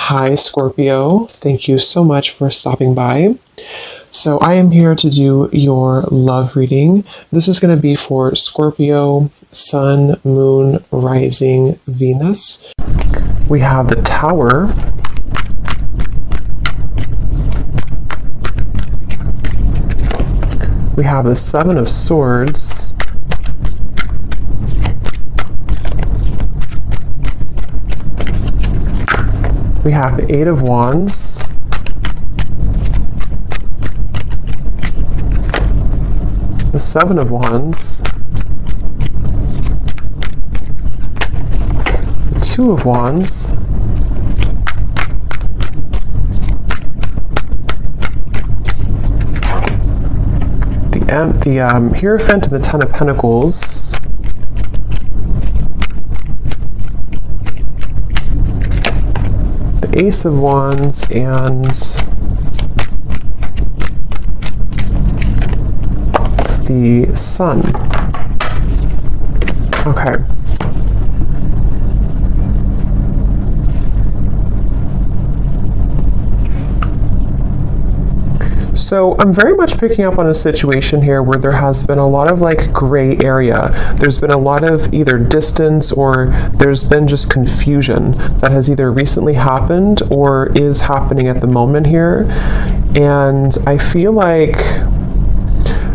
Hi, Scorpio. Thank you so much for stopping by. So I am here to do your love reading. This is going to be for Scorpio, Sun, Moon, Rising, Venus. We have the Tower. We have the Seven of Swords. We have the Eight of Wands. The Seven of Wands. The Two of Wands. The Hierophant and the Ten of Pentacles. The Ace of Wands and the Sun. Okay. So I'm very much picking up on a situation here where there has been a lot of like gray area. There's been a lot of either distance or there's been just confusion that has either recently happened or is happening at the moment here. And I feel like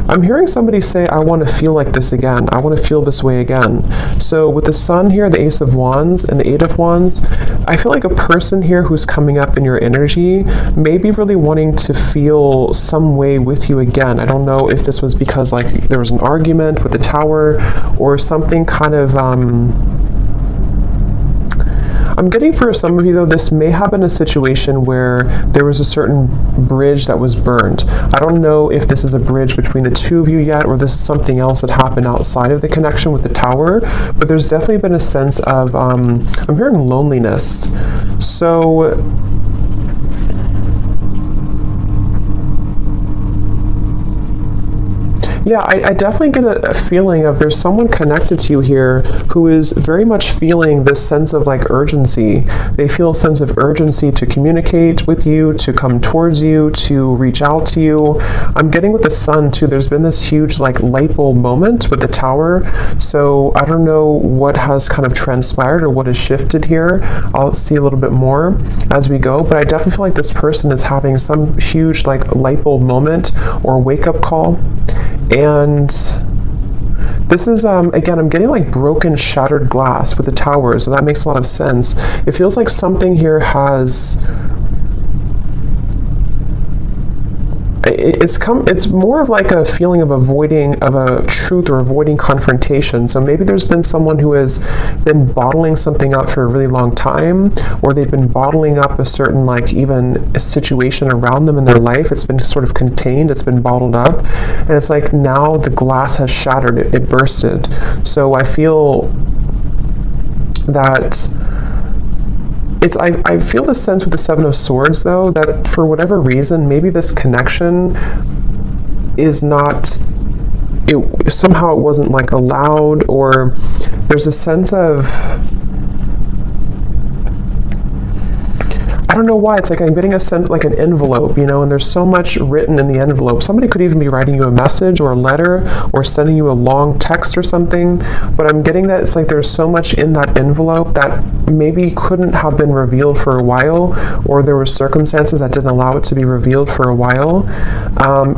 I'm hearing somebody say, I want to feel like this again. I want to feel this way again. So with the Sun here, the Ace of Wands, and the Eight of Wands, I feel like a person here who's coming up in your energy may be really wanting to feel some way with you again. I don't know if this was because like there was an argument with the Tower or something kind of I'm getting for some of you though, this may have been a situation where there was a certain bridge that was burned. I don't know if this is a bridge between the two of you yet, or this is something else that happened outside of the connection with the Tower, but there's definitely been a sense of, I'm hearing loneliness. So, yeah, I definitely get a feeling of there's someone connected to you here who is very much feeling this sense of like urgency. They feel a sense of urgency to communicate with you, to come towards you, to reach out to you. I'm getting with the Sun too, there's been this huge like light bulb moment with the Tower. So I don't know what has kind of transpired or what has shifted here. I'll see a little bit more as we go, but I definitely feel like this person is having some huge like light bulb moment or wake up call. And this is, again, I'm getting like broken, shattered glass with the Tower, so that makes a lot of sense. It feels like something here has... It's more of like a feeling of avoiding of a truth or avoiding confrontation. So maybe there's been someone who has been bottling something up for a really long time, or they've been bottling up a certain like even a situation around them in their life. It's been sort of contained, it's been bottled up, and it's like now the glass has shattered, it bursted. So I feel that I feel the sense with the Seven of Swords, though, that for whatever reason, maybe this connection is not, somehow it wasn't like allowed, or there's a sense of, I don't know why, it's like I'm getting a sense like an envelope, you know, and there's so much written in the envelope. Somebody could even be writing you a message or a letter or sending you a long text or something, but I'm getting that it's like there's so much in that envelope that maybe couldn't have been revealed for a while, or there were circumstances that didn't allow it to be revealed for a while.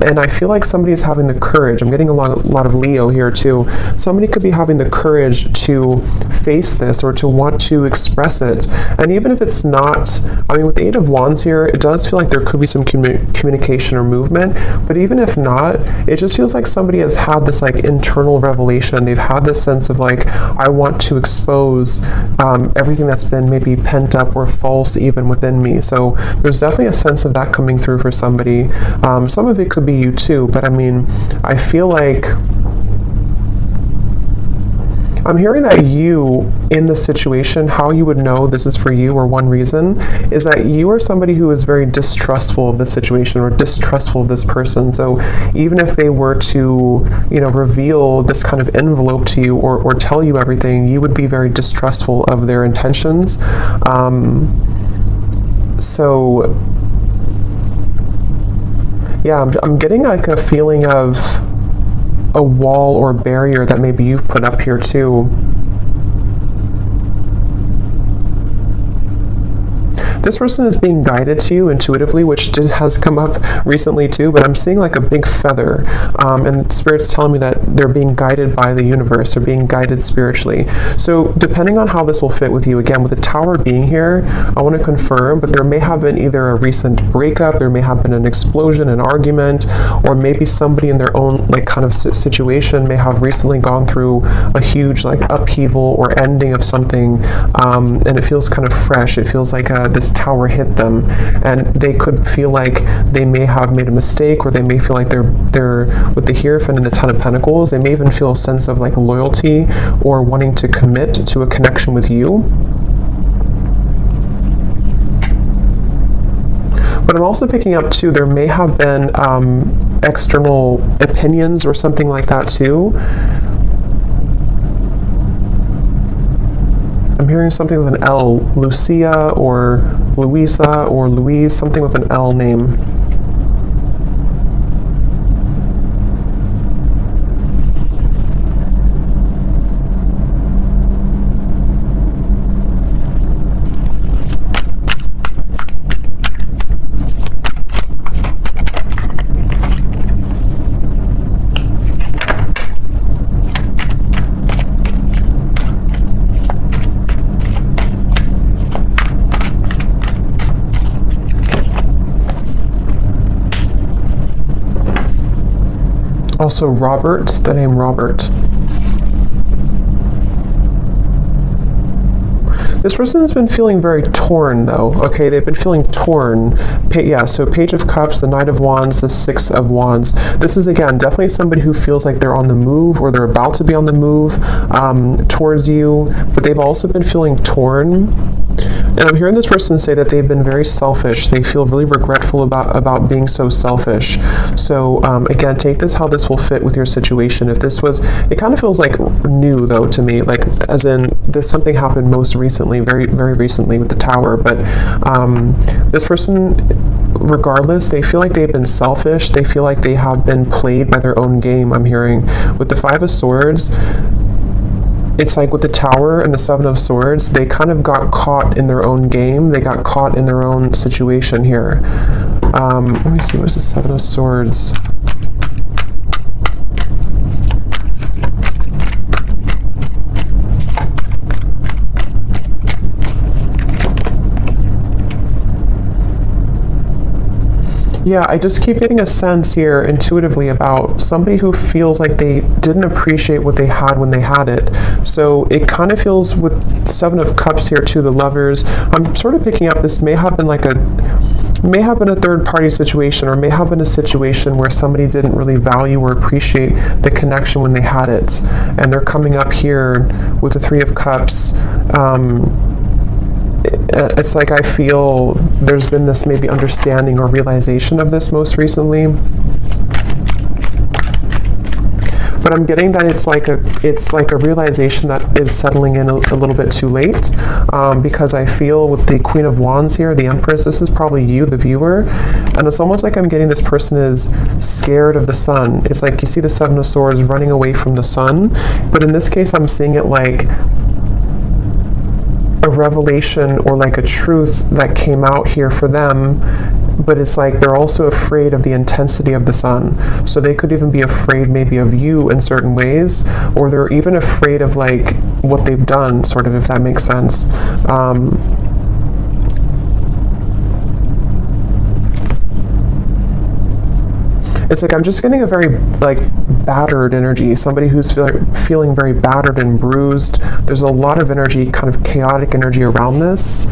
And I feel like somebody is having the courage. I'm getting a lot of Leo here too. Somebody could be having the courage to face this or to want to express it. And even if it's not, I mean, with the Eight of Wands here, it does feel like there could be some communication or movement, but even if not, it just feels like somebody has had this like internal revelation. They've had this sense of like, I want to expose everything that's been maybe pent up or false even within me. So there's definitely a sense of that coming through for somebody. Some of it could be you too, but I mean, I feel like I'm hearing that you, in this situation, how you would know this is for you, or one reason, is that you are somebody who is very distrustful of this situation or distrustful of this person. So even if they were to, you know, reveal this kind of envelope to you or tell you everything, you would be very distrustful of their intentions. So yeah, I'm getting like a feeling of a wall or barrier that maybe you've put up here too. This person is being guided to you intuitively, which has come up recently too, but I'm seeing like a big feather. And Spirit's telling me that they're being guided by the universe. They're being guided spiritually. So depending on how this will fit with you, again, with the Tower being here, I want to confirm, but there may have been either a recent breakup, there may have been an explosion, an argument, or maybe somebody in their own like kind of situation may have recently gone through a huge like upheaval or ending of something, and it feels kind of fresh. It feels like this tower hit them, and they could feel like they may have made a mistake, or they may feel like they're with the Hierophant and the Ten of Pentacles, they may even feel a sense of like loyalty or wanting to commit to a connection with you. But I'm also picking up too, there may have been external opinions or something like that too. I'm hearing something with an L, Lucia or Louisa or Louise, something with an L name. Also Robert, the name Robert. This person's been feeling very torn though, okay? They've been feeling torn. So Page of Cups, the Knight of Wands, the Six of Wands. This is, again, definitely somebody who feels like they're on the move, or they're about to be on the move towards you, but they've also been feeling torn. And I'm hearing this person say that they've been very selfish. They feel really regretful about being so selfish. So again, take this how this will fit with your situation. If this was, it kind of feels like new though to me, like as in this something happened most recently, very, very recently with the Tower. But this person, regardless, they feel like they've been selfish. They feel like they have been played by their own game, I'm hearing. With the Five of Swords, it's like with the Tower and the Seven of Swords, they kind of got caught in their own game. They got caught in their own situation here. Let me see, what's the Seven of Swords? Yeah, I just keep getting a sense here intuitively about somebody who feels like they didn't appreciate what they had when they had it. So it kind of feels with Seven of Cups here too, the Lovers. I'm sort of picking up this may have been a third party situation, or may have been a situation where somebody didn't really value or appreciate the connection when they had it. And they're coming up here with the Three of Cups. It's like I feel there's been this maybe understanding or realization of this most recently. But I'm getting that it's like a realization that is settling in a little bit too late, because I feel with the Queen of Wands here, the Empress, this is probably you, the viewer, and it's almost like I'm getting this person is scared of the sun. It's like you see the Seven of Swords running away from the sun, but in this case I'm seeing it like a revelation or like a truth that came out here for them, but it's like they're also afraid of the intensity of the sun. So they could even be afraid maybe of you in certain ways, or they're even afraid of like what they've done, sort of, if that makes sense. It's like I'm just getting a very like battered energy, somebody who's feeling very battered and bruised. There's a lot of energy, kind of chaotic energy around this.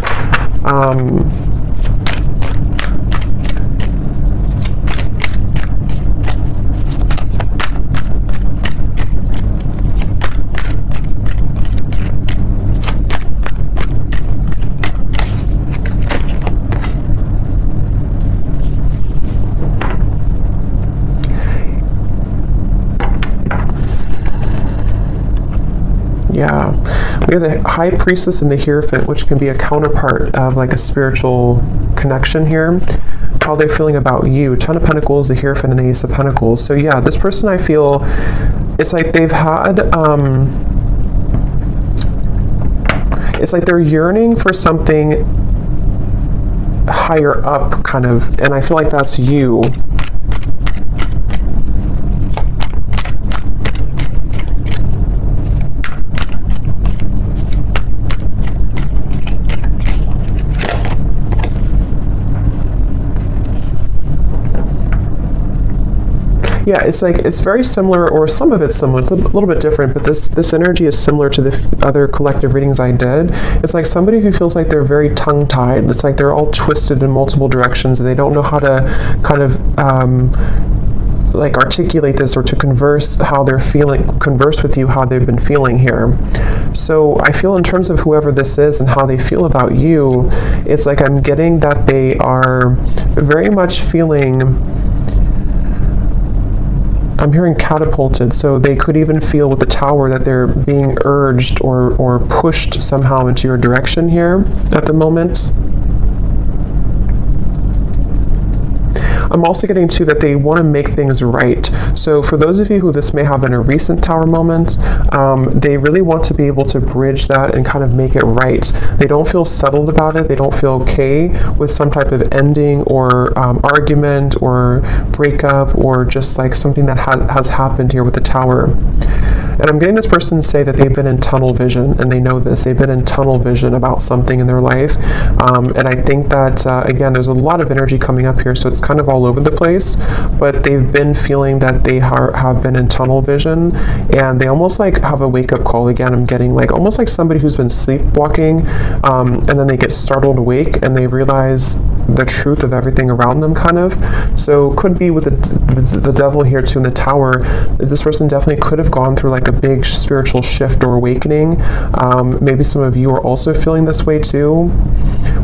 Yeah, we have the High Priestess and the Hierophant, which can be a counterpart of like a spiritual connection here, how they're feeling about you. Ten of Pentacles, the Hierophant, and the Ace of Pentacles. So yeah, this person, I feel, it's like they've had, it's like they're yearning for something higher up, kind of, and I feel like that's you. Yeah, it's like, it's very similar, or some of it's similar. It's a little bit different, but this energy is similar to the other collective readings I did. It's like somebody who feels like they're very tongue-tied. It's like they're all twisted in multiple directions, and they don't know how to kind of like articulate this, or to converse how they're feeling, converse with you how they've been feeling here. So I feel in terms of whoever this is and how they feel about you, it's like I'm getting that they are very much feeling, I'm hearing catapulted, so they could even feel with the Tower that they're being urged or pushed somehow into your direction here at the moment. I'm also getting too that they want to make things right. So for those of you who this may have been a recent Tower moment, they really want to be able to bridge that and kind of make it right. They don't feel settled about it. They don't feel okay with some type of ending or argument or breakup, or just like something that has happened here with the Tower. And I'm getting this person to say that they've been in tunnel vision, and they know this. They've been in tunnel vision about something in their life. And I think that, again, there's a lot of energy coming up here, so it's kind of all over the place. But they've been feeling that they have been in tunnel vision, and they almost like have a wake-up call. Again, I'm getting like almost like somebody who's been sleepwalking, and then they get startled awake, and they realize the truth of everything around them, kind of. So could be with the devil here too in the Tower. This person definitely could have gone through like a big spiritual shift or awakening. Maybe some of you are also feeling this way too.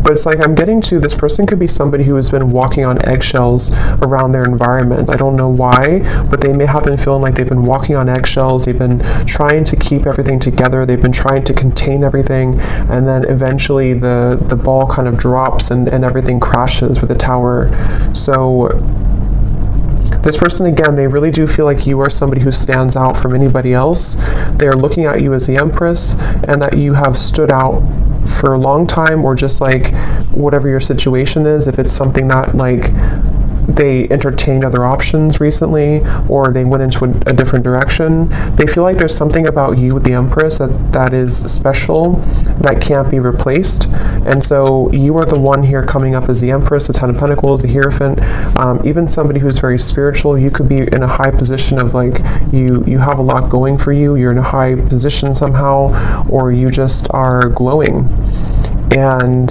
But it's like I'm getting to, this person could be somebody who has been walking on eggshells around their environment. I don't know why, but they may have been feeling like they've been walking on eggshells. They've been trying to keep everything together. They've been trying to contain everything, and then eventually the ball kind of drops and everything crashes with the Tower. So this person, again, they really do feel like you are somebody who stands out from anybody else. They are looking at you as the Empress, and that you have stood out for a long time, or just like whatever your situation is. If it's something that like they entertained other options recently, or they went into a different direction, they feel like there's something about you with the Empress that is special, that can't be replaced. And so you are the one here coming up as the Empress, the Ten of Pentacles, the Hierophant. Even somebody who's very spiritual, you could be in a high position of like, you have a lot going for you, you're in a high position somehow, or you just are glowing. And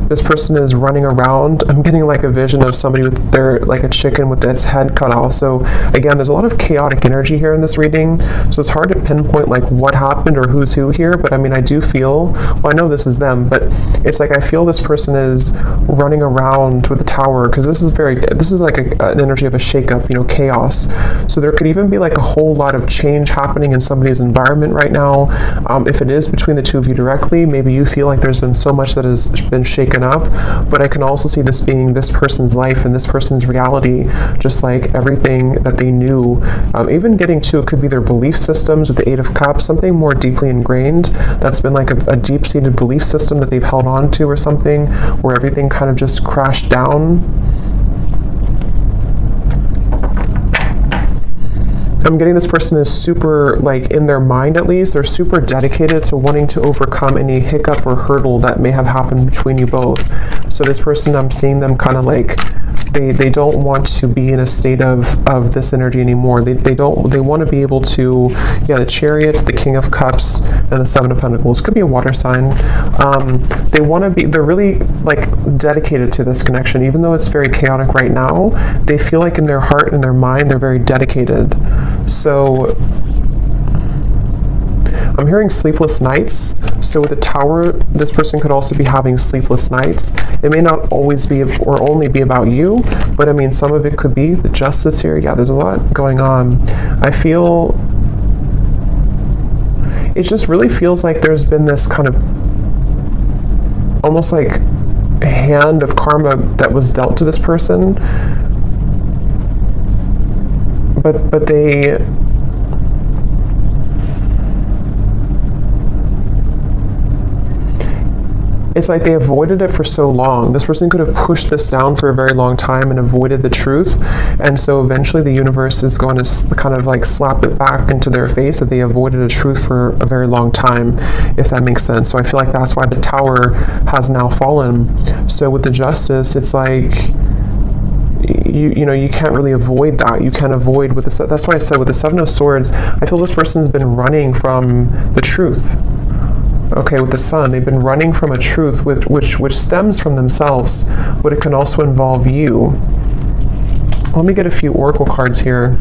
this person is running around. I'm getting like a vision of somebody with their, like a chicken with its head cut off. So again, there's a lot of chaotic energy here in this reading. So it's hard to pinpoint like what happened or who's who here. But I mean, I do feel, well, I know this is them, but it's like I feel this person is running around with the Tower, because this is like an energy of a shakeup, you know, chaos. So there could even be like a whole lot of change happening in somebody's environment right now. If it is between the two of you directly, maybe you feel like there's been so much that has been shaken up, but I can also see this being this person's life and this person's reality, just like everything that they knew. Even getting to, it could be their belief systems with the Eight of Cups, something more deeply ingrained that's been like a deep-seated belief system that they've held on to, or something where everything kind of just crashed down. I'm getting this person is super, like in their mind at least, they're super dedicated to wanting to overcome any hiccup or hurdle that may have happened between you both. So this person, I'm seeing them kind of like, they don't want to be in a state of this energy anymore. They want to be able to, yeah, the Chariot, the King of Cups, and the Seven of Pentacles. Could be a water sign. They want to be, they're really like dedicated to this connection. Even though it's very chaotic right now, they feel like in their heart and their mind, they're very dedicated. So I'm hearing sleepless nights. So with the Tower, this person could also be having sleepless nights. It may not always be or only be about you, but I mean, some of it could be the Justice here. Yeah, there's a lot going on. I feel it just really feels like there's been this kind of almost like hand of karma that was dealt to this person, but they it's like they avoided it for so long. This person could have pushed this down for a very long time and avoided the truth. And so eventually the universe is going to kind of like slap it back into their face that they avoided a truth for a very long time, if that makes sense. So I feel like that's why the Tower has now fallen. So with the Justice, it's like, you know, you can't really avoid that. You can't avoid with the, that's why I said with the Seven of Swords, I feel this person's been running from the truth. Okay, with the Sun, they've been running from a truth which stems from themselves, but it can also involve you. Let me get a few oracle cards here.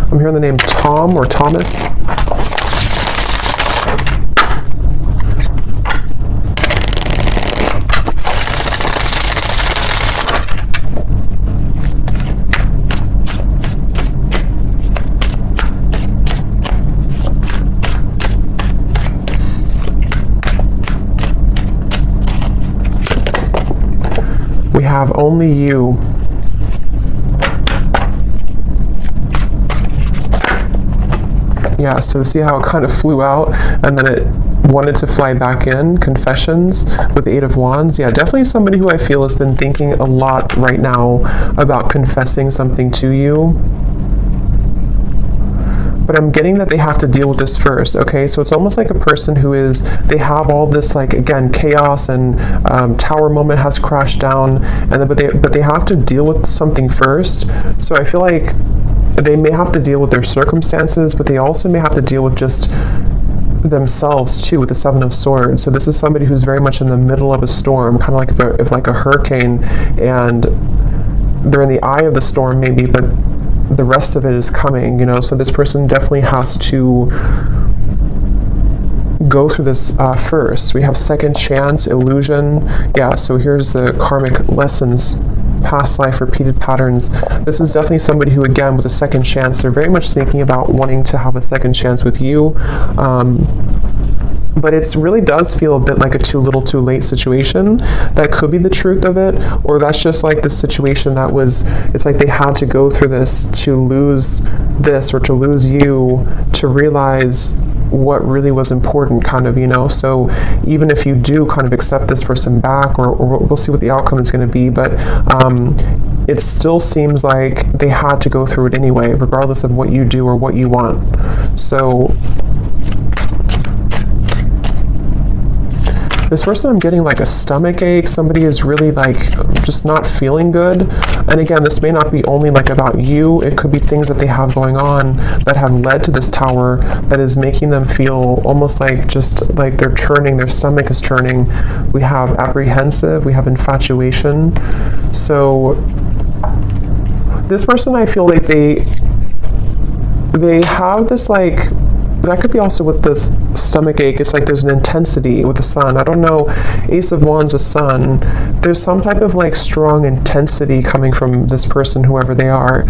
I'm hearing the name Tom or Thomas. We have only you. Yeah, so see how it kind of flew out and then it wanted to fly back in. Confessions with the Eight of Wands. Yeah, definitely somebody who I feel has been thinking a lot right now about confessing something to you. But I'm getting that they have to deal with this first, okay? So it's almost like a person who is, they have all this, like, again, chaos and Tower moment has crashed down, and then, but they have to deal with something first. So I feel like they may have to deal with their circumstances, but they also may have to deal with just themselves too, with the Seven of Swords. So this is somebody who's very much in the middle of a storm, kind of like if like a hurricane, and they're in the eye of the storm maybe, but the rest of it is coming, you know. So this person definitely has to go through this first. We have second chance, illusion. Yeah, so here's the karmic lessons, past life, repeated patterns. This is definitely somebody who, again, with a second chance, they're very much thinking about wanting to have a second chance with you. But it really does feel a bit like a too little too late situation. That could be the truth of it, or that's just like the situation that was, it's like they had to go through this to lose this or to lose you to realize what really was important, kind of, you know. So even if you do kind of accept this person back, or we'll see what the outcome is going to be, but it still seems like they had to go through it anyway, regardless of what you do or what you want. So this person, I'm getting like a stomach ache. Somebody is really like just not feeling good. And again, this may not be only like about you. It could be things that they have going on that have led to this Tower that is making them feel almost like just like they're churning, their stomach is churning. We have apprehensive, we have infatuation. So this person, I feel like they have this like, that could be also with this stomach ache. It's like there's an intensity with the Sun. I don't know, Ace of Wands, a Sun. There's some type of like strong intensity coming from this person, whoever they are.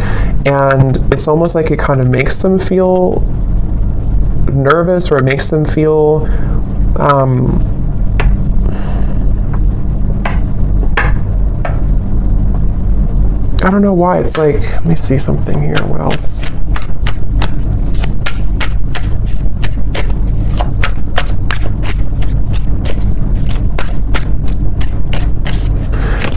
And it's almost like it kind of makes them feel nervous, or it makes them feel I don't know why. It's like, let me see something here. What else?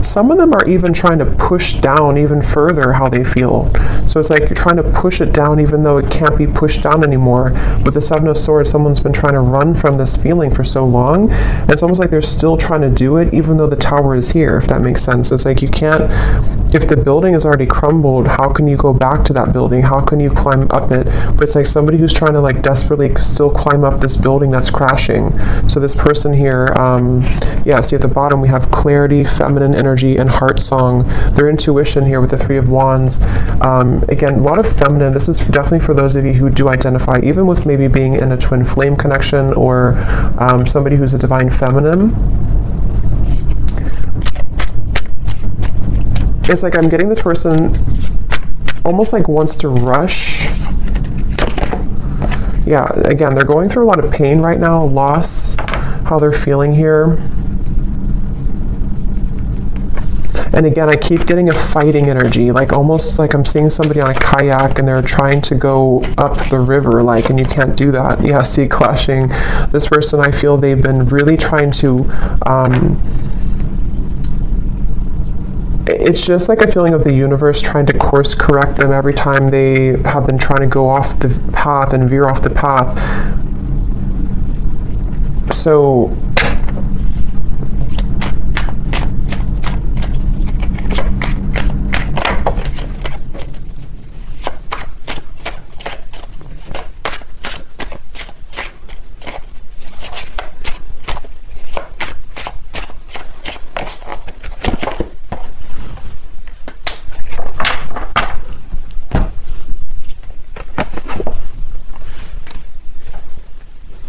Some of them are even trying to push down even further how they feel. So it's like you're trying to push it down even though it can't be pushed down anymore. With the Seven of Swords, someone's been trying to run from this feeling for so long, and it's almost like they're still trying to do it even though the Tower is here, if that makes sense. So it's like you can't, if the building is already crumbled, how can you go back to that building? How can you climb up it? But it's like somebody who's trying to like desperately still climb up this building that's crashing. So this person here, yeah, see at the bottom we have clarity, feminine energy, and heart song. Their intuition here with the Three of Wands. Again, a lot of feminine. This is definitely for those of you who do identify even with maybe being in a twin flame connection, or somebody who's a divine feminine. It's like I'm getting this person almost like wants to rush. Yeah, again, they're going through a lot of pain right now, loss, how they're feeling here. And again, I keep getting a fighting energy, like almost like I'm seeing somebody on a kayak and they're trying to go up the river, like, and you can't do that. Yeah, see, clashing. This person, I feel they've been really trying to, it's just like a feeling of the universe trying to course correct them every time they have been trying to go off the path and veer off the path. So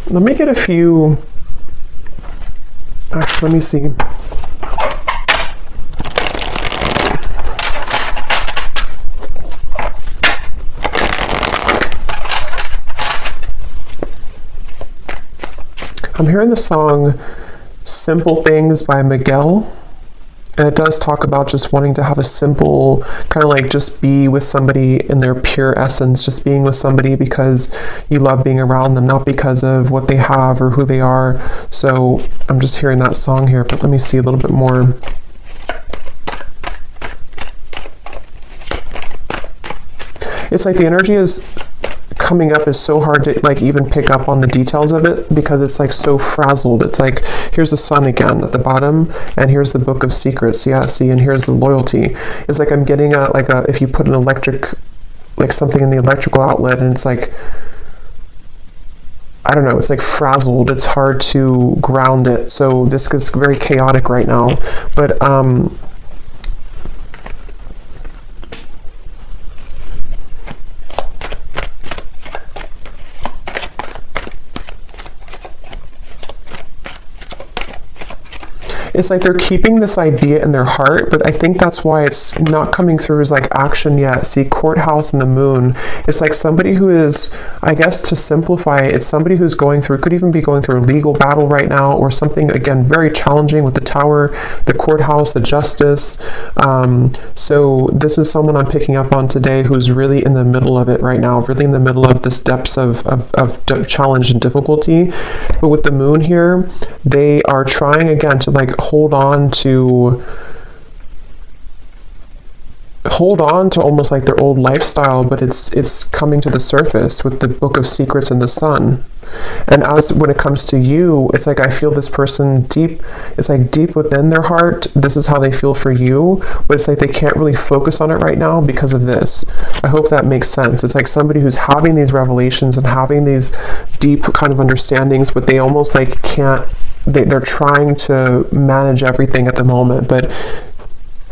let me get a few, actually, let me see. I'm hearing the song Simple Things by Miguel. And it does talk about just wanting to have a simple, kind of like just be with somebody in their pure essence, just being with somebody because you love being around them, not because of what they have or who they are. So I'm just hearing that song here, but let me see a little bit more. It's like the energy is coming up is so hard to like even pick up on the details of it because it's like so frazzled. It's like, here's the sun again at the bottom, and here's the book of secrets. Yeah, see, and here's the loyalty. It's like I'm getting a, like a, if you put an electric, like something in the electrical outlet, and it's like, I don't know, it's like frazzled. It's hard to ground it. So this gets very chaotic right now. But it's like they're keeping this idea in their heart, but I think that's why it's not coming through as like action yet. See, courthouse and the moon. It's like somebody who is, I guess to simplify it, it's somebody who's going through, could even be going through a legal battle right now, or something, again, very challenging with the tower, the courthouse, the justice. So this is someone I'm picking up on today who's really in the middle of it right now, really in the middle of this depths of challenge and difficulty. But with the moon here, they are trying again to like hold on to almost like their old lifestyle, but it's coming to the surface with the book of secrets and the sun. And as when it comes to you, it's like I feel this person deep, it's like deep within their heart, this is how they feel for you, but it's like they can't really focus on it right now because of this. I hope that makes sense. It's like somebody who's having these revelations and having these deep kind of understandings, but they almost like can't, they're trying to manage everything at the moment,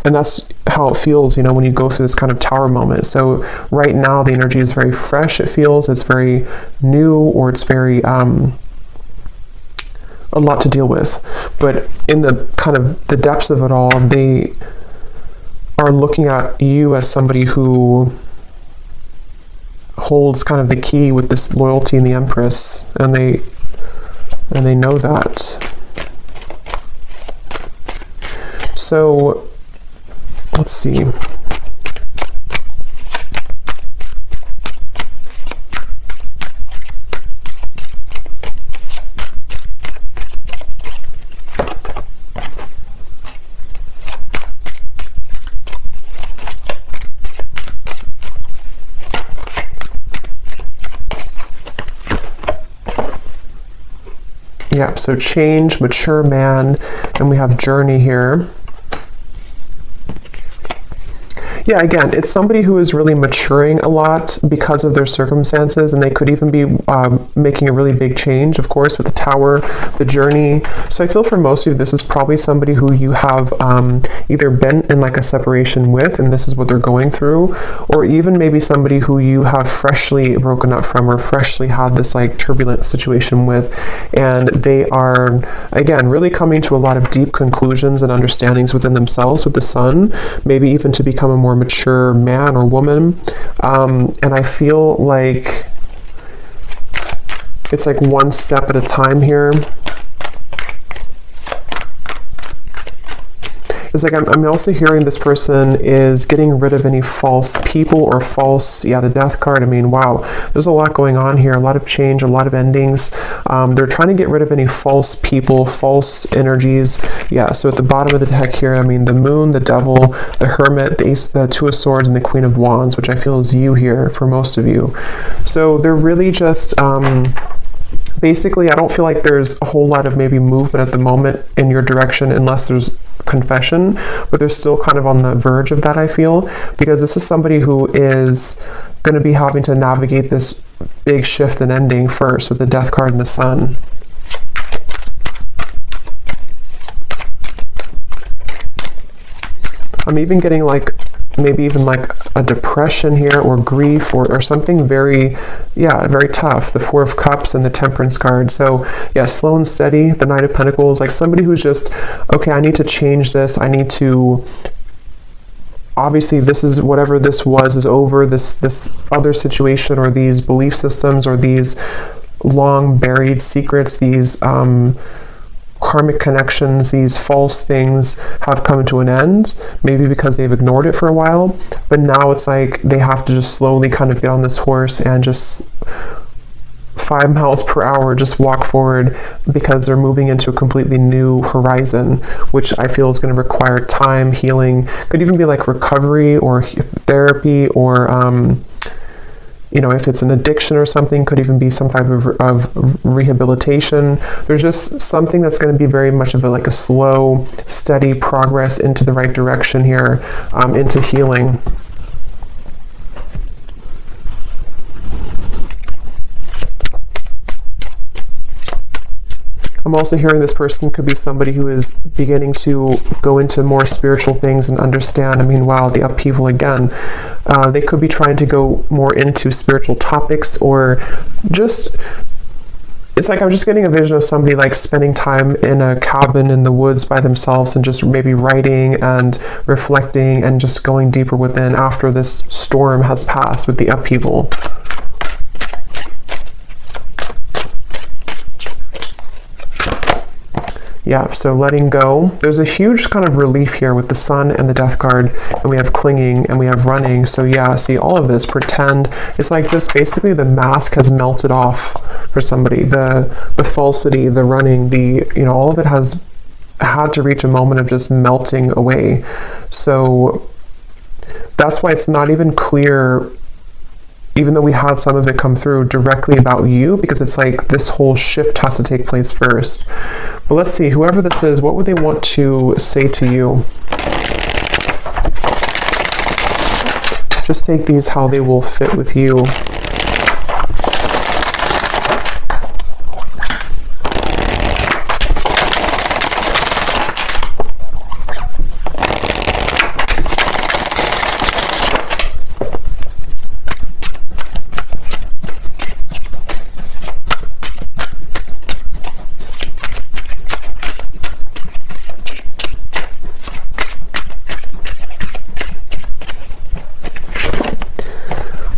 and that's how it feels, you know, when you go through this kind of tower moment. So right now the energy is very fresh. It feels it's very new, or it's very a lot to deal with. But in the kind of the depths of it all, they are looking at you as somebody who holds kind of the key with this loyalty in the Empress, and they know that. So let's see. Yeah, so change, mature man, and we have journey here. Yeah, again, it's somebody who is really maturing a lot because of their circumstances, and they could even be making a really big change, of course, with the tower, the journey. So I feel for most of you, this is probably somebody who you have either been in like a separation with, and this is what they're going through, or even maybe somebody who you have freshly broken up from, or freshly had this like turbulent situation with, and they are, again, really coming to a lot of deep conclusions and understandings within themselves with the sun, maybe even to become a more mature man or woman. And I feel like it's like one step at a time here. it's like I'm also hearing this person is getting rid of any false people or false, yeah, the death card. I mean, wow, there's a lot going on here, a lot of change, a lot of endings. They're trying to get rid of any false people, false energies. Yeah, so at the bottom of the deck here, I mean, the moon, the devil, the hermit, the ace, the two of swords, and the queen of wands, which I feel is you here for most of you. So they're really just, basically, I don't feel like there's a whole lot of maybe movement at the moment in your direction unless there's confession, but they're still kind of on the verge of that, I feel, because this is somebody who is going to be having to navigate this big shift and ending first with the death card and the sun. I'm even getting like maybe even like a depression here, or grief, or something very, yeah, very tough. The Four of Cups and the Temperance card. So yeah, slow and steady, the Knight of Pentacles, like somebody who's just, okay, I need to change this. I need to, obviously this is, whatever this was is over, this other situation, or these belief systems, or these long buried secrets, these karmic connections, these false things have come to an end, maybe because they've ignored it for a while, but now it's like they have to just slowly kind of get on this horse and just 5 miles per hour just walk forward, because they're moving into a completely new horizon, which I feel is going to require time, healing, could even be like recovery or therapy, or you know, if it's an addiction or something, could even be some type of rehabilitation. There's just something that's going to be very much of like a slow, steady progress into the right direction here, into healing. I'm also hearing this person could be somebody who is beginning to go into more spiritual things and understand. I mean, wow, the upheaval again. They could be trying to go more into spiritual topics, or just, it's like I'm just getting a vision of somebody like spending time in a cabin in the woods by themselves and just maybe writing and reflecting and just going deeper within after this storm has passed with the upheaval. Yeah, so letting go. There's a huge kind of relief here with the sun and the death card, and we have clinging and we have running. So yeah, see all of this, pretend. It's like just basically the mask has melted off for somebody. The falsity, the running, the, you know, all of it has had to reach a moment of just melting away. So that's why it's not even clear, even though we had some of it come through, directly about you, because it's like this whole shift has to take place first. But let's see, whoever this is, what would they want to say to you? Just take these how they will fit with you.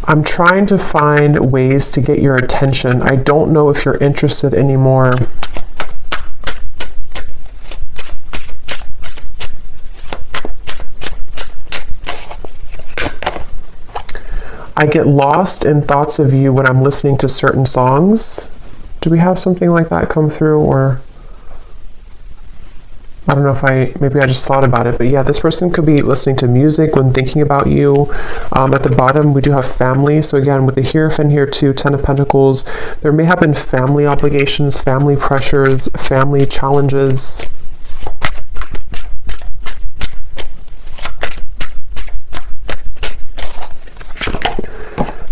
I'm trying to find ways to get your attention. I don't know if you're interested anymore. I get lost in thoughts of you when I'm listening to certain songs. Do we have something like that come through? Or I don't know if maybe I just thought about it, but yeah, this person could be listening to music when thinking about you. At the bottom, we do have family. So again, with the Hierophant here too, 10 of Pentacles, there may have been family obligations, family pressures, family challenges.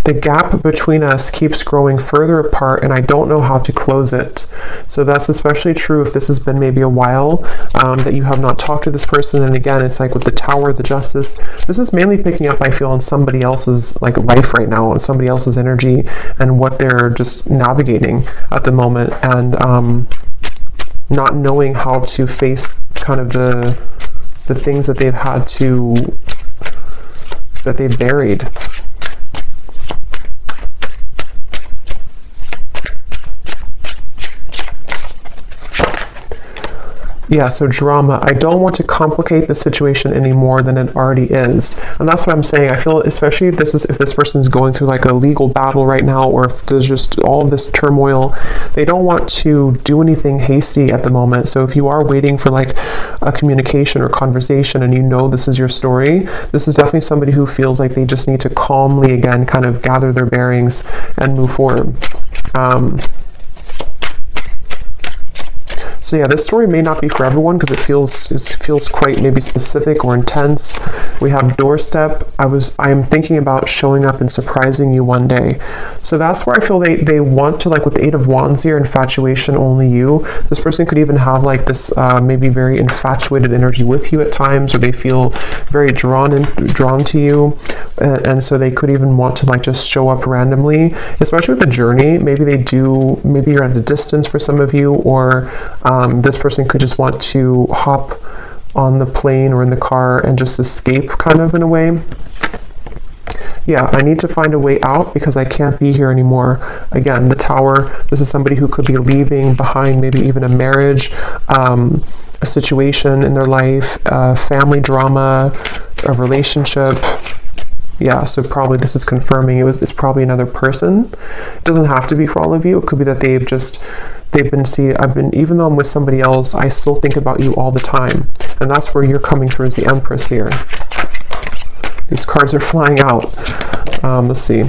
The gap between us keeps growing further apart, and I don't know how to close it. So that's especially true if this has been maybe a while that you have not talked to this person. And again, it's like with the Tower, the Justice, this is mainly picking up, I feel, on somebody else's like life right now, on somebody else's energy and what they're just navigating at the moment, and not knowing how to face kind of the things that they've had to, that they've buried. Yeah, so drama. I don't want to complicate the situation any more than it already is. And that's what I'm saying. I feel, especially if this person's going through like a legal battle right now, or if there's just all of this turmoil, they don't want to do anything hasty at the moment. So if you are waiting for like a communication or conversation and you know this is your story, this is definitely somebody who feels like they just need to calmly, again, kind of gather their bearings and move forward. So yeah, this story may not be for everyone because it feels quite maybe specific or intense. We have doorstep. I am thinking about showing up and surprising you one day. So that's where I feel they want to, like with the Eight of Wands here, infatuation, only you. This person could even have like this maybe very infatuated energy with you at times, or they feel very drawn to you, and so they could even want to like just show up randomly, especially with the journey. Maybe you're at a distance for some of you, or this person could just want to hop on the plane or in the car and just escape, kind of, in a way. Yeah, I need to find a way out because I can't be here anymore. Again, the Tower, this is somebody who could be leaving behind maybe even a marriage, a situation in their life, family drama, a relationship. Yeah, so probably this is confirming it's probably another person. It doesn't have to be for all of you. It could be that even though I'm with somebody else, I still think about you all the time. And that's where you're coming through as the Empress here. These cards are flying out. Let's see.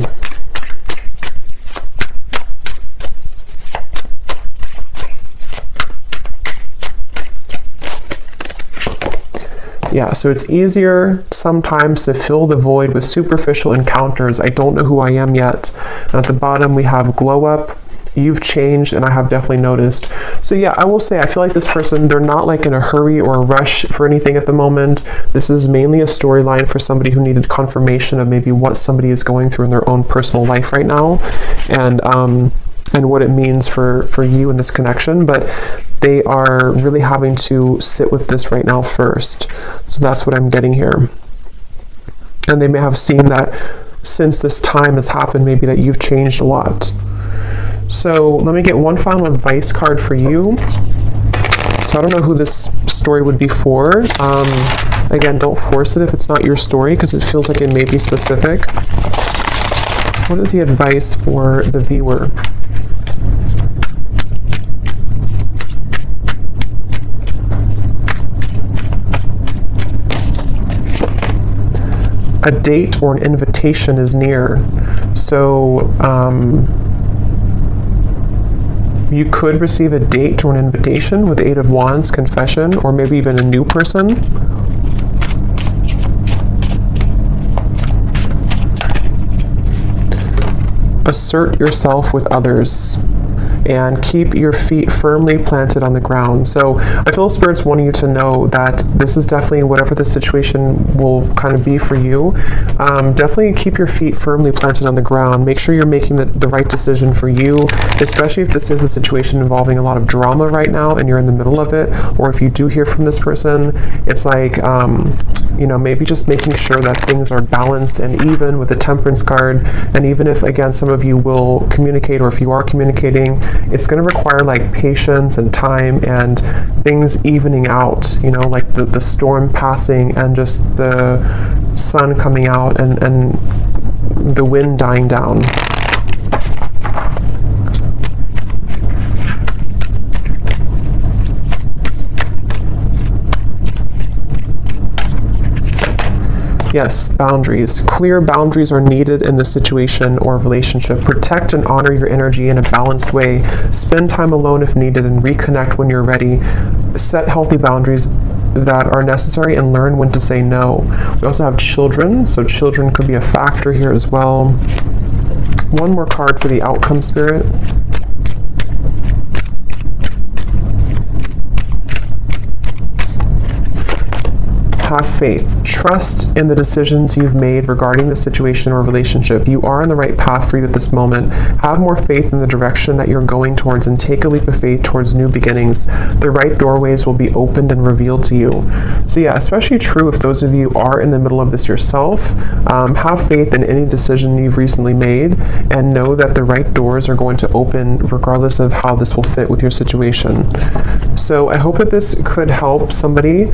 Yeah, so it's easier sometimes to fill the void with superficial encounters. I don't know who I am yet. And at the bottom we have glow up. You've changed, and I have definitely noticed. So yeah, I will say I feel like this person, they're not like in a hurry or a rush for anything at the moment. This is mainly a storyline for somebody who needed confirmation of maybe what somebody is going through in their own personal life right now, and what it means for you in this connection. But they are really having to sit with this right now first. So that's what I'm getting here. And they may have seen that since this time has happened, maybe that you've changed a lot. So let me get one final advice card for you. So I don't know who this story would be for. Again, don't force it if it's not your story, because it feels like it may be specific. What is the advice for the viewer? A date or an invitation is near. So you could receive a date or an invitation with the Eight of Wands, confession, or maybe even a new person. Assert yourself with others and keep your feet firmly planted on the ground. So I feel Spirit's wanting you to know that this is definitely, whatever the situation will kind of be for you, definitely keep your feet firmly planted on the ground. Make sure you're making the right decision for you, especially if this is a situation involving a lot of drama right now and you're in the middle of it, or if you do hear from this person, it's like, maybe just making sure that things are balanced and even with the Temperance card. And even if, again, some of you will communicate, or if you are communicating, it's going to require like patience and time and things evening out, like the storm passing and just the sun coming out and the wind dying down. Yes, boundaries. Clear boundaries are needed in this situation or relationship. Protect and honor your energy in a balanced way. Spend time alone if needed and reconnect when you're ready. Set healthy boundaries that are necessary and learn when to say no. We also have children, so children could be a factor here as well. One more card for the outcome, Spirit. have faith. Trust in the decisions you've made regarding the situation or relationship. You are on the right path for you at this moment. Have more faith in the direction that you're going towards and take a leap of faith towards new beginnings. The right doorways will be opened and revealed to you. So yeah, especially true if those of you are in the middle of this yourself. Have faith in any decision you've recently made and know that the right doors are going to open regardless of how this will fit with your situation. So I hope that this could help somebody.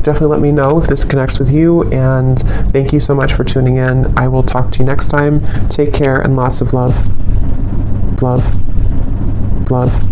Definitely let me know if this connects with you, and thank you so much for tuning in. I will talk to you next time. Take care and lots of love. Love. Love.